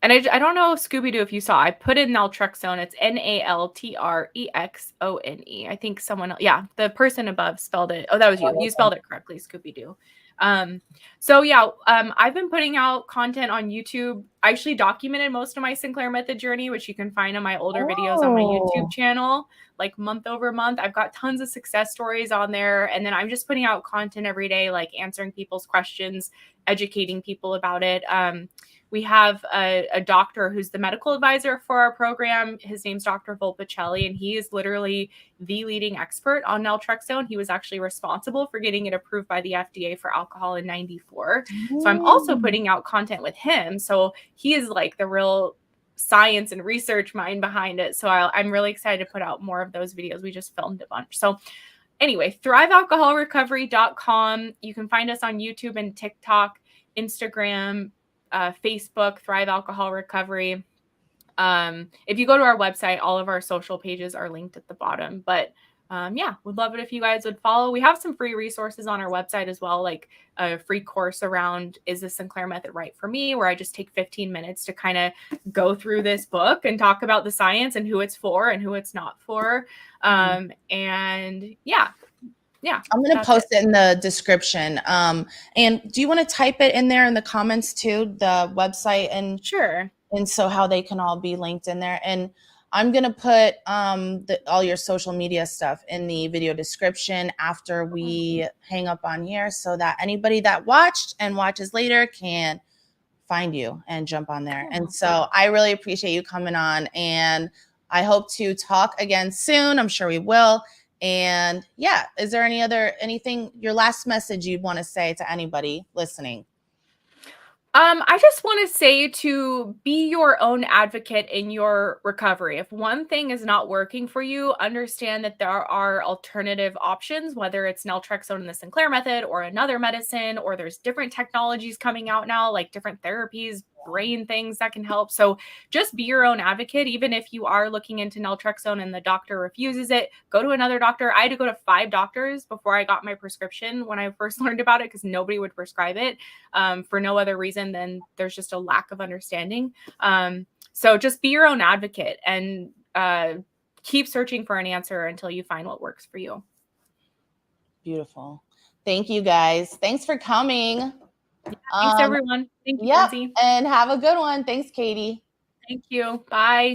And I don't know, Scooby-Doo, if you saw, I put in naltrexone. It's Naltrexone. I think someone, the person above spelled it. Oh, that was you. You spelled it correctly, Scooby-Doo. I've been putting out content on YouTube. I actually documented most of my Sinclair Method journey, which you can find on my older videos on my YouTube channel, like month over month. I've got tons of success stories on there. And then I'm just putting out content every day, like answering people's questions, educating people about it. We have a doctor who's the medical advisor for our program. His name's Dr. Volpicelli, and he is literally the leading expert on naltrexone. He was actually responsible for getting it approved by the FDA for alcohol in '94. So I'm also putting out content with him. So he is like the real science and research mind behind it. So I'm really excited to put out more of those videos. We just filmed a bunch. So anyway, thrivealcoholrecovery.com. You can find us on YouTube and TikTok, Instagram, Facebook, Thrive Alcohol Recovery. If you go to our website, all of our social pages are linked at the bottom. But would love it if you guys would follow. We have some free resources on our website as well, like a free course around, is the Sinclair Method right for me? Where I just take 15 minutes to kind of go through this book and talk about the science and who it's for and who it's not for. I'm going to post it in the description. And do you want to type it in there in the comments too, the website? And sure. And so how they can all be linked in there. And I'm going to put all your social media stuff in the video description after we hang up on here, so that anybody that watched and watches later can find you and jump on there. And so I really appreciate you coming on, and I hope to talk again soon. I'm sure we will. And is there anything, your last message you'd want to say to anybody listening? I just want to say to be your own advocate in your recovery. If one thing is not working for you, understand that there are alternative options, whether it's naltrexone in the Sinclair Method or another medicine, or there's different technologies coming out now, like different therapies, brain things that can help. So just be your own advocate. Even if you are looking into naltrexone and the doctor refuses it, go to another doctor. I had to go to 5 doctors before I got my prescription when I first learned about it, because nobody would prescribe it for no other reason than there's just a lack of understanding. So just be your own advocate and keep searching for an answer until you find what works for you. Beautiful. Thank you, guys. Thanks for coming. Thanks, everyone. Thank you, Lindsay. And have a good one. Thanks, Katie. Thank you. Bye.